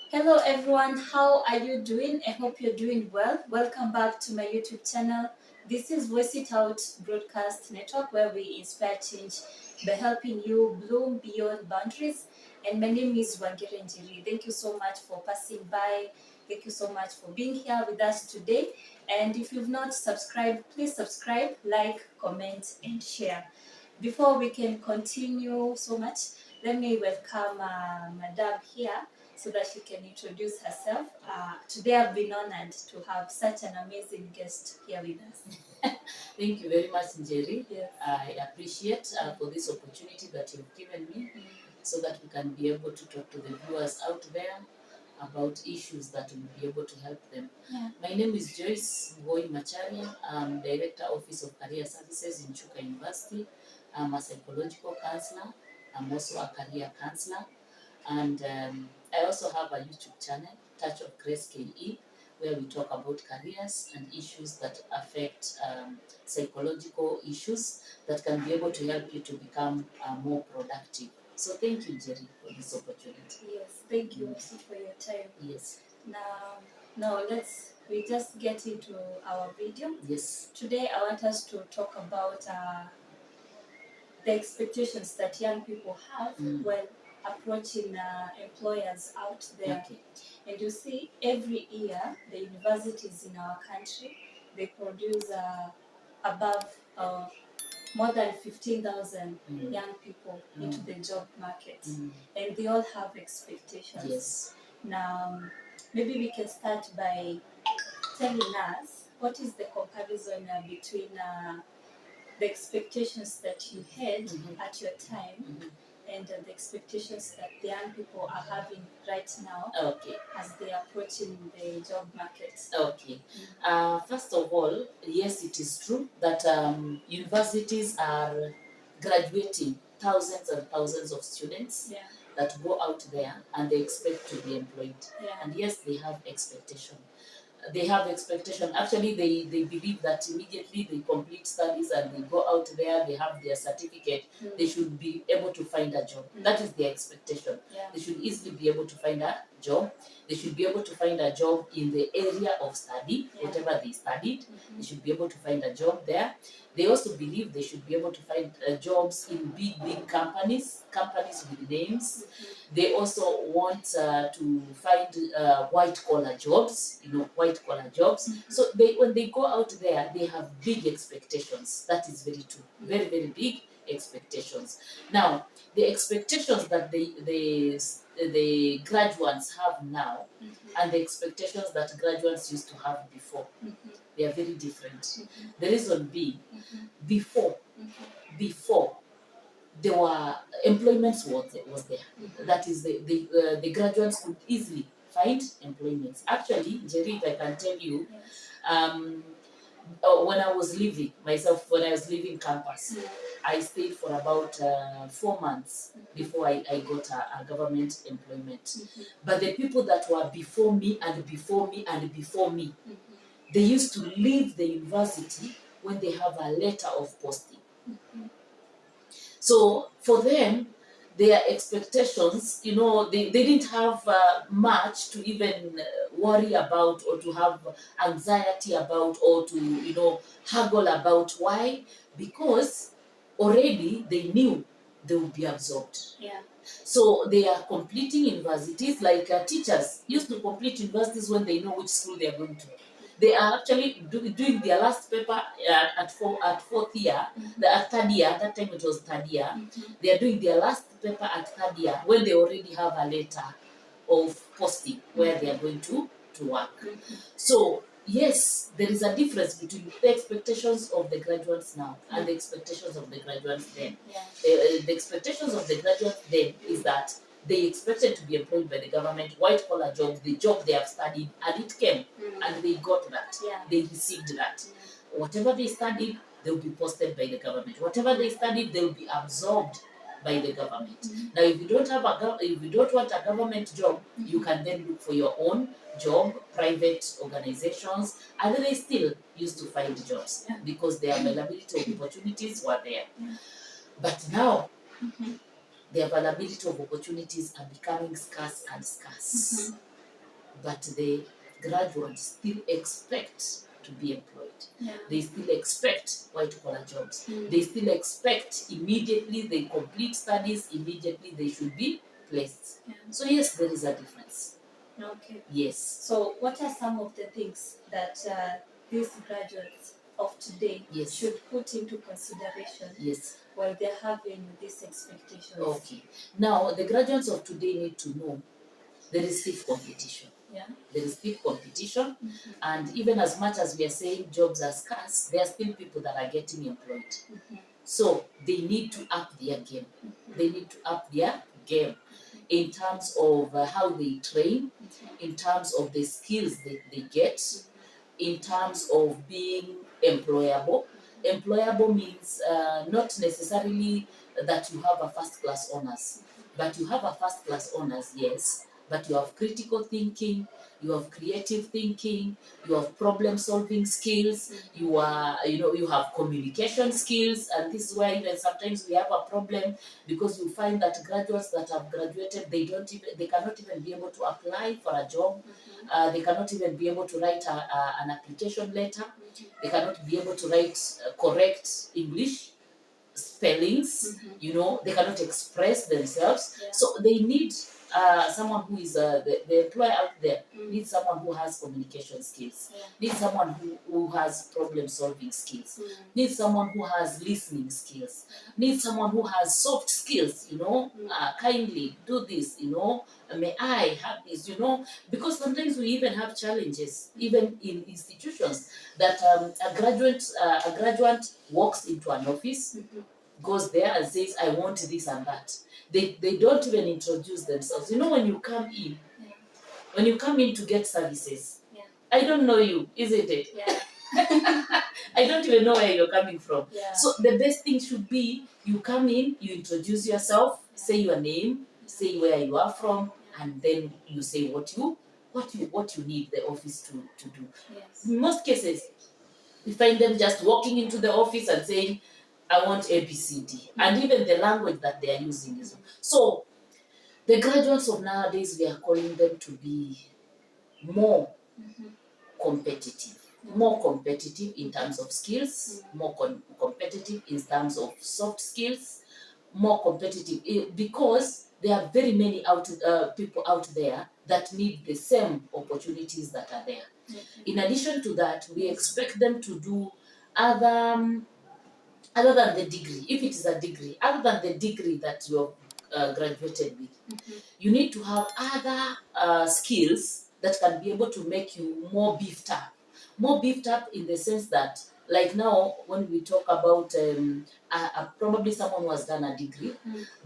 Hello everyone, how are you doing? I hope you're doing well. Welcome back to my YouTube channel. This is Voice It Out Broadcast Network where we inspire change by helping you bloom beyond boundaries. And my name is Wangere Njiri. Thank you so much for passing by. Thank you so much for being here with us today. And if you've not subscribed, please subscribe, like, comment, and share. Before we can continue so much, let me welcome Madam here so that she can introduce herself. Today I've been honored to have such an amazing guest here with us. Thank you very much, Njeri. Yes. I appreciate for this opportunity that you've given me so that we can be able to talk to the viewers out there about issues that will be able to help them. Yeah. My name is Joyce Ngoi Macharia. I'm Director, Office of Career Services in Chuka University. I'm a psychological counselor. I'm also a career counselor. And I also have a YouTube channel, Touch of Grace KE, where we talk about careers and issues that affect psychological issues that can be able to help you to become more productive. So thank you, Jerry, for this opportunity. Yes, thank you also for your time. Yes. Now we just get into our video. Yes. Today I want us to talk about the expectations that young people have when approaching employers out there. Okay. And you see, every year the universities in our country, they produce above more than 15,000 young people into the job market, and they all have expectations. Yes. Now, maybe we can start by telling us what is the comparison between the expectations that you had at your time and the expectations that the young people are having right now. Okay. As they are approaching the job market. Okay. First of all, yes, it is true that universities are graduating thousands and thousands of students that go out there and they expect to be employed. And yes, they have expectation. Actually, they believe that immediately they complete studies and they go out there, they have their certificate, they should be able to find a job. That is their expectation. They should easily be able to find a job. They should be able to find a job in the area of study, whatever they studied. They should be able to find a job there. They also believe they should be able to find jobs in big companies with names. They also want to find white collar jobs, white collar jobs. So when they go out there, they have big expectations. That is very true. Very, very big expectations. Now, the expectations that the graduates have now and the expectations that graduates used to have before, they are very different. The reason being, before there were employments was there. That is the graduates could easily find employments. Actually, Jerry, if I can tell you, when I was leaving campus, I stayed for about 4 months before I got a government employment. But the people that were before me and before me and before me, they used to leave the university when they have a letter of posting. So for them, their expectations, they didn't have much to even worry about or to have anxiety about or to, haggle about. Why? Because already they knew they would be absorbed. Yeah. So they are completing universities like teachers used to complete universities when they know which school they are going to. They are actually doing their last paper at fourth year, at third year. That time it was third year. They are doing their last paper at third year when they already have a letter of posting where they are going to work. So yes, there is a difference between the expectations of the graduates now and the expectations of the graduates then. The expectations of the graduates then is that they expected to be employed by the government, white collar jobs, the job they have studied, and it came, and they got that. They received that. Whatever they studied, they will be posted by the government. Whatever they studied, they will be absorbed by the government. Now, if you don't want a government job, you can then look for your own job, private organizations, and they still used to find jobs because the availability of opportunities were there. But now, the availability of opportunities are becoming scarce and scarce. but the graduates still expect to be employed. Yeah. They still expect white collar jobs. Mm. They still expect immediately they complete studies, immediately they should be placed. Yeah. So yes, there is a difference. Okay. Yes. So what are some of the things that these graduates of today Yes. should put into consideration Yes. while they're having these expectations? Okay. Now the graduates of today need to know there is stiff competition. Yeah. There is stiff competition, and even as much as we are saying jobs are scarce, there are still people that are getting employed. So they need to up their game. They need to up their game in terms of how they train, in terms of the skills they get, in terms of being employable. Employable means not necessarily that you have a first class honors, but you have a first class honors, yes, but you have critical thinking, you have creative thinking, you have problem solving skills, you have communication skills. And this is where even sometimes we have a problem, because you find that graduates that have graduated, they cannot even be able to apply for a job. They cannot even be able to write an application letter. They cannot be able to write correct English spellings. They cannot express themselves. Yeah. So they need someone who is the employer out there needs someone who has communication skills, needs someone who has problem solving skills, needs someone who has listening skills, needs someone who has soft skills, kindly do this, may I have this, because sometimes we even have challenges, even in institutions, that a graduate walks into an office, goes there and says, I want this and that. They don't even introduce themselves. When you come in, when you come in to get services, I don't know you, isn't it? I don't even know where you're coming from. So the best thing should be you come in, you introduce yourself, say your name, say where you are from, and then you say what you need the office to do. In most cases, we find them just walking into the office and saying, I want ABCD. And even the language that they are using is. So the graduates of nowadays, we are calling them to be more competitive. More competitive in terms of skills, more competitive in terms of soft skills, more competitive because there are very many people out there that need the same opportunities that are there. In addition to that, we expect them to do other than the degree. If it is a degree, other than the degree that you have graduated with, you need to have other skills that can be able to make you more beefed up. More beefed up in the sense that, like now, when we talk about probably someone who has done a degree,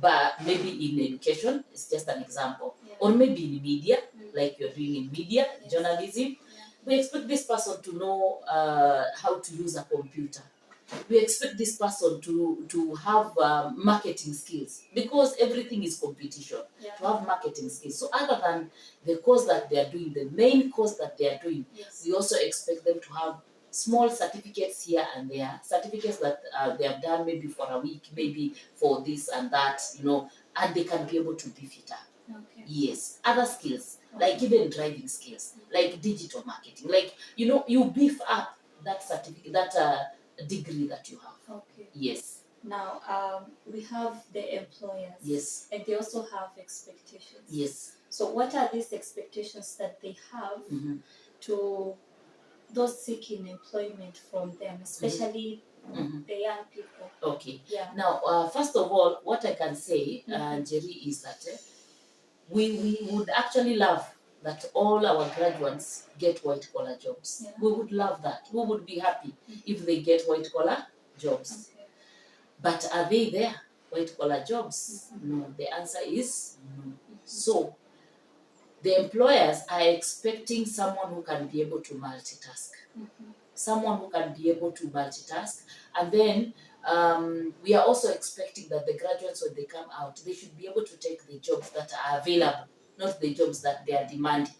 but maybe in education, it's just an example, or maybe in media, like you're doing in media, journalism, we expect this person to know how to use a computer. We expect this person to have marketing skills, because everything is competition. To have marketing skills. So other than the course that they are doing, the main course that they are doing, we also expect them to have small certificates here and there, certificates that they have done maybe for a week, maybe for this and that, and they can be able to beef it up. Yes, other skills, like even driving skills, like digital marketing, like you beef up that certificate, that degree that you have. Yes. Now, we have the employers. Yes. And they also have expectations. Yes. So what are these expectations that they have to those seeking employment from them, especially the young people? Okay. Yeah. Now, first of all, what I can say, Jerry, is that we would actually love that all our graduates get white collar jobs. We would love that. We would be happy if they get white collar jobs. But are they there? White collar jobs? No. The answer is no. So the employers are expecting someone who can be able to multitask. Someone who can be able to multitask. And then we are also expecting that the graduates, when they come out, they should be able to take the jobs that are available, not the jobs that they are demanding.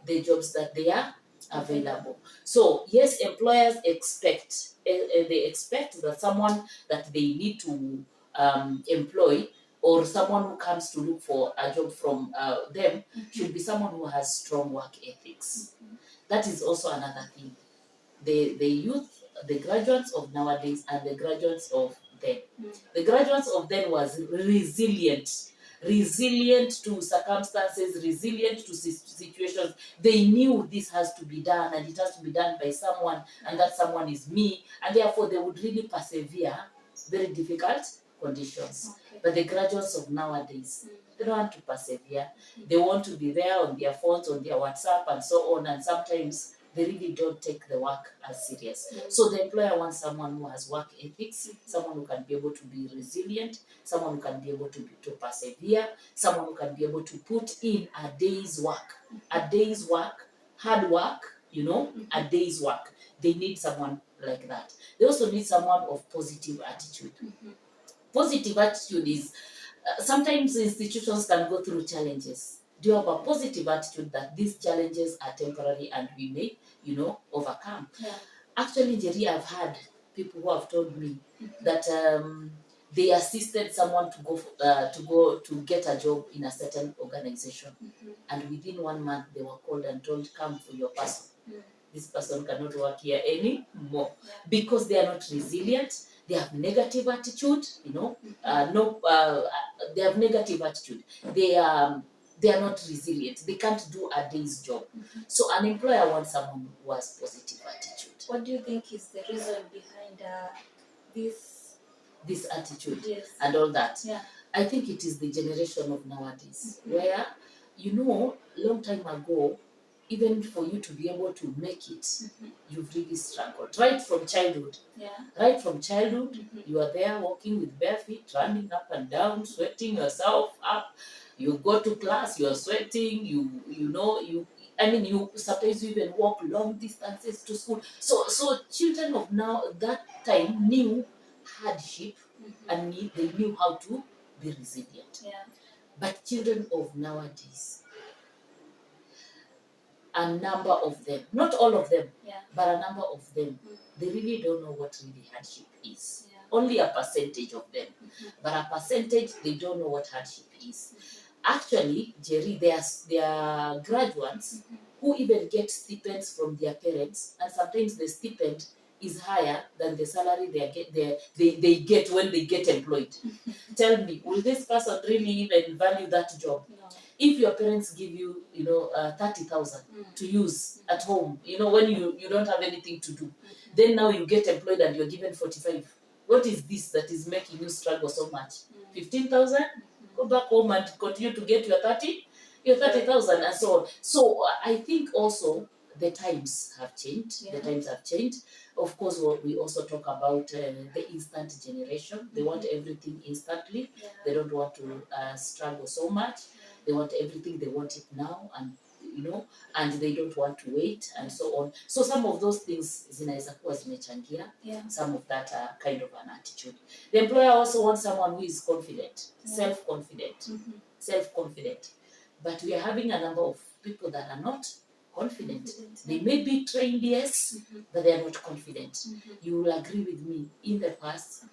The jobs that they are available. So yes, employers expect they expect that someone that they need to employ or someone who comes to look for a job from them should be someone who has strong work ethics. That is also another thing. The youth, the graduates of nowadays and the graduates of then. The graduates of then was resilient to circumstances, resilient to situations. They knew this has to be done and it has to be done by someone, and that someone is me, and therefore they would really persevere very difficult conditions. But the graduates of nowadays, they don't want to persevere. They want to be there on their phones, on their WhatsApp, and so on. And sometimes they really don't take the work as serious. So the employer wants someone who has work ethics, someone who can be able to be resilient, someone who can be able to persevere, someone who can be able to put in a day's work, hard work, a day's work. They need someone like that. They also need someone of positive attitude. Positive attitude is sometimes institutions can go through challenges. Do you have a positive attitude that these challenges are temporary and we may, overcome? Yeah. Actually, Jerry, I've had people who have told me that they assisted someone to go to get a job in a certain organization, and within 1 month they were called and told, "Come for your person. This person cannot work here anymore," because they are not resilient. They have negative attitude, they have negative attitude. They are not resilient. They can't do a day's job. So an employer wants someone who has positive attitude. What do you think is the reason behind this attitude? Yes. And all that? Yeah. I think it is the generation of nowadays, where long time ago, even for you to be able to make it, you've really struggled right from childhood. Yeah. Right from childhood, you are there walking with bare feet, running up and down, sweating yourself up. You go to class, you are sweating. You sometimes you even walk long distances to school. So children of now that time knew hardship, and they knew how to be resilient. Yeah. But children of nowadays, a number of them, not all of them, but a number of them, they really don't know what really hardship is. Yeah. Only a percentage of them, but a percentage, they don't know what hardship is. Actually, Jerry, there are graduates who even get stipends from their parents, and sometimes the stipend is higher than the salary they get when they get employed. Tell me, will this person really even value that job? No. If your parents give you, 30,000 to use at home, when you don't have anything to do, then now you get employed and you're given 45. What is this that is making you struggle so much? 15,000? Go back home and continue to get your 30,000 and so on. So I think also the times have changed. Yeah. The times have changed. Of course, we also talk about the instant generation. They want everything instantly. Yeah. They don't want to struggle so much. They want everything. They want it now, and they don't want to wait and so on. So some of those things zinaweza kuwa zimechangia. Yeah. Some of that are kind of an attitude. The employer also wants someone who is confident, self-confident, self-confident. But we are having a number of people that are not confident. They may be trained, yes, but they are not confident. You will agree with me. In the past,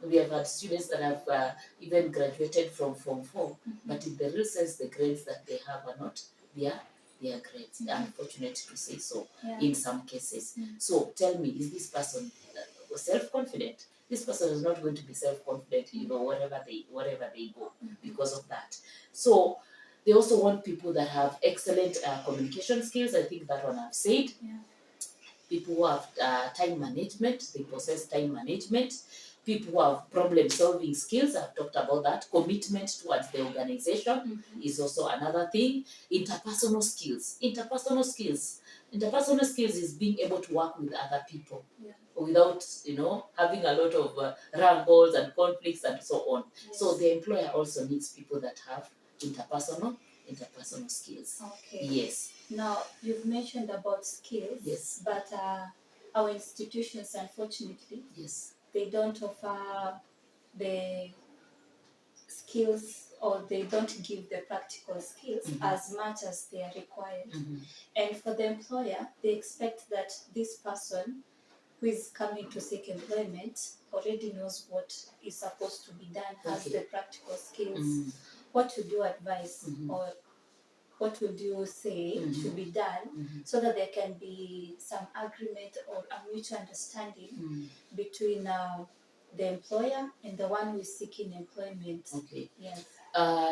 we have had students that have even graduated from Form 4, but in the real sense, the grades that they have are not their grades. Unfortunate to say so in some cases. So tell me, is this person self-confident? This person is not going to be self-confident, wherever they go because of that. So they also want people that have excellent communication skills. I think that one I've said. Yeah. People who have time management, they possess time management. People who have problem-solving skills, I've talked about that. Commitment towards the organization is also another thing. Interpersonal skills. Interpersonal skills is being able to work with other people without, having a lot of wrangles and conflicts and so on. Yes. So the employer also needs people that have interpersonal skills. Okay. Yes. Now, you've mentioned about skills. Yes. But our institutions, unfortunately, yes, they don't offer the skills, or they don't give the practical skills as much as they are required. And for the employer, they expect that this person who is coming to seek employment already knows what is supposed to be done, has Okay. the practical skills. Mm. What would you advise, Mhm. or what would you say Mhm. should be done Mhm. so that there can be some agreement or a mutual understanding Mm. between the employer and the one who is seeking employment? Okay. Yes.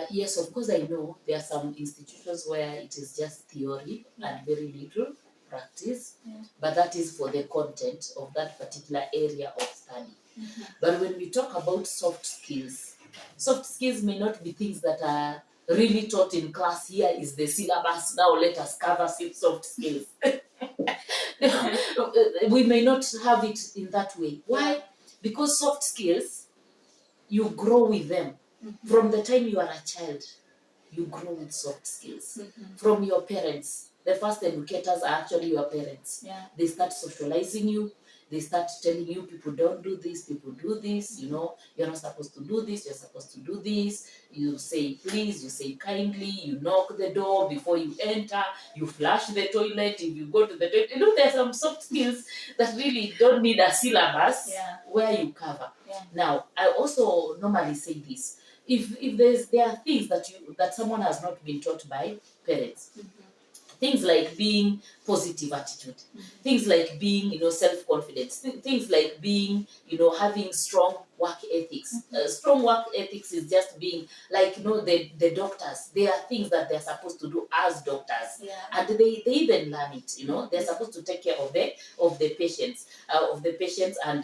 Yes, of course, I know there are some institutions where it is just theory and very little practice, but that is for the content of that particular area of study. But when we talk about soft skills may not be things that are really taught in class. Here is the syllabus, now let us cover soft skills. We may not have it in that way. Why? Because soft skills, you grow with them. From the time you are a child, you grow with soft skills. From your parents, the first educators are actually your parents. They start socializing you. They start telling you people don't do this, people do this, you're not supposed to do this, you're supposed to do this. You say please, you say kindly, you knock the door before you enter, you flush the toilet if you go to the toilet. There are some soft skills that really don't need a syllabus where you cover. Now, I also normally say this. If there are things that someone has not been taught by parents, things like being positive attitude, things like being self-confidence, things like being having strong work ethics. Strong work ethics is just being like the doctors. There are things that they're supposed to do as doctors, and they even learn it. They're supposed to take care of the patients and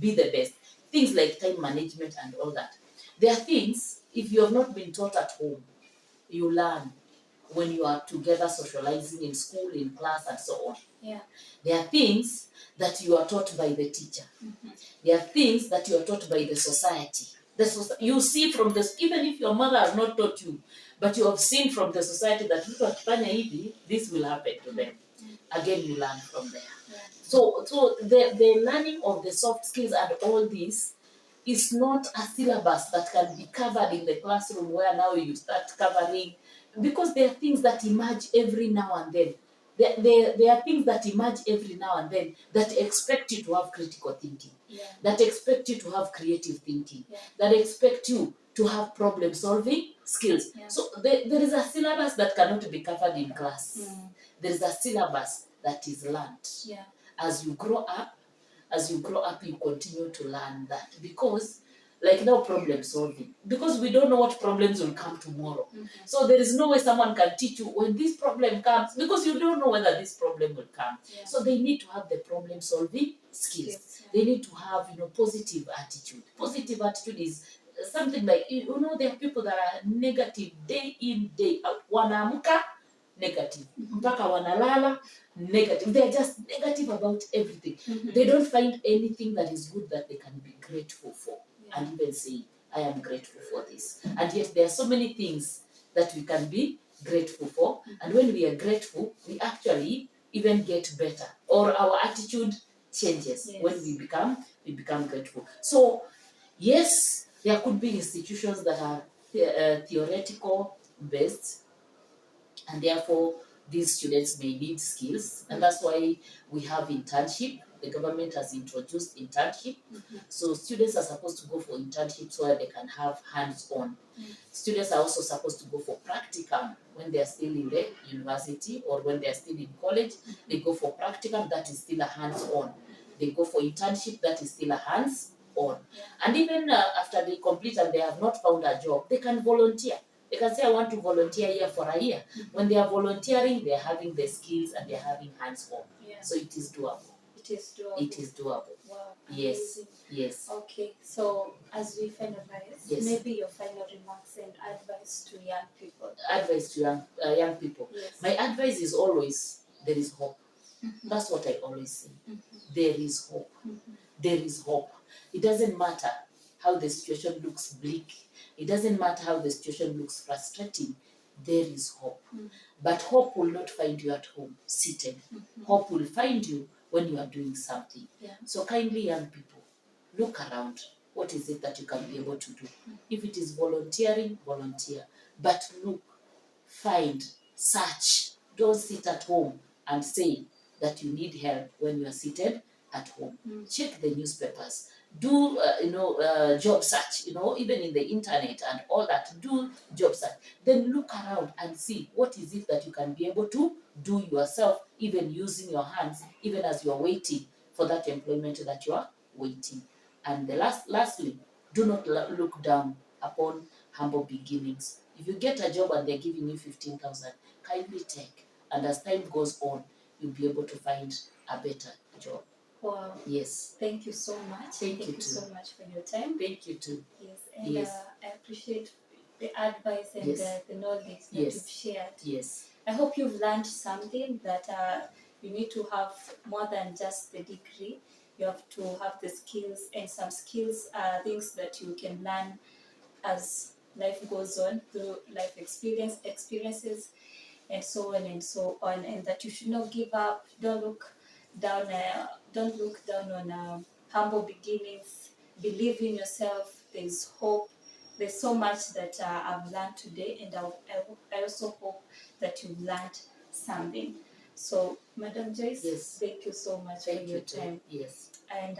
be the best. Things like time management and all that. There are things, if you have not been taught at home, you learn when you are together socializing in school, in class, and so on. There are things that you are taught by the teacher. There are things that you are taught by the society. You see from this, even if your mother has not taught you, but you have seen from the society that this will happen to them. Again, you learn from there. So the learning of the soft skills and all this is not a syllabus that can be covered in the classroom where now you start covering, because there are things that emerge every now and then. There are things that emerge every now and then that expect you to have critical thinking, that expect you to have creative thinking, that expect you to have problem solving skills. So there is a syllabus that cannot be covered in class. There is a syllabus that is learned. As you grow up, you continue to learn that, because like now problem solving, because we don't know what problems will come tomorrow. So there is no way someone can teach you when this problem comes, because you don't know whether this problem will come. So they need to have the problem solving skills. They need to have positive attitude. Positive attitude is something like there are people that are negative day in day out, wanaamka negative mpaka wanalala negative. They're just negative about everything. They don't find anything that is good that they can be grateful for, and even say, I am grateful for this. And yet there are so many things that we can be grateful for, and when we are grateful, we actually even get better, or our attitude changes when we become grateful. So yes, there could be institutions that are theoretical based, and therefore these students may need skills, and that's why we have internship. The government has introduced internship. So students are supposed to go for internships where they can have hands-on. Students are also supposed to go for practicum when they are still in the university, or when they are still in college. They go for practicum, that is still a hands-on. They go for internship, that is still a hands-on. And even after they complete and they have not found a job, they can volunteer. They can say, I want to volunteer here for a year. When they are volunteering, they are having the skills and they are having hands-on. So it is doable. It is doable. It is doable. Wow. Yes. Amazing. Yes. Okay, so as we finalize, maybe your final remarks and advice to young people. Advice to young people. My advice is always, there is hope. That's what I always say. There is hope. There is hope. It doesn't matter how the situation looks bleak. It doesn't matter how the situation looks frustrating. There is hope. But hope will not find you at home seated. Hope will find you when you are doing something. So kindly, young people, look around. What is it that you can be able to do? If it is volunteering, volunteer. But look, find, search. Don't sit at home and say that you need help when you are seated at home. Mm. Check the newspapers. Do job search. Even in the internet and all that. Do job search. Then look around and see what is it that you can be able to do yourself, even using your hands, even as you are waiting for that employment that you are waiting. And lastly, do not look down upon humble beginnings. If you get a job and they're giving you 15,000, kindly take. And as time goes on, you'll be able to find a better job. Wow. Yes. Thank you so much. Thank you too. So much for your time. Thank you too. Yes, and Yes. I appreciate the advice and Yes. the knowledge that Yes. you've shared. Yes. I hope you've learned something that you need to have more than just the degree. You have to have the skills, and some skills are things that you can learn as life goes on through life experiences, and so on and so on, and that you should not give up. Don't look down. Don't look down on humble beginnings. Believe in yourself. There's hope. There's so much that I've learned today, and I also hope that you've learned something. So, Madam Joyce, Yes. thank you so much Thank for your you too. time. Yes. And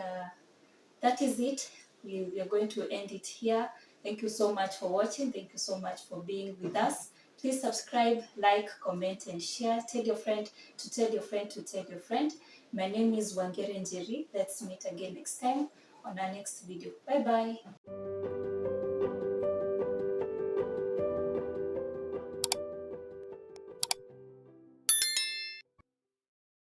that is it. We are going to end it here. Thank you so much for watching. Thank you so much for being with us. Please subscribe, like, comment, and share. Tell your friend to tell your friend to tell your friend. My name is Wangere Njeri. Let's meet again next time on our next video. Bye bye.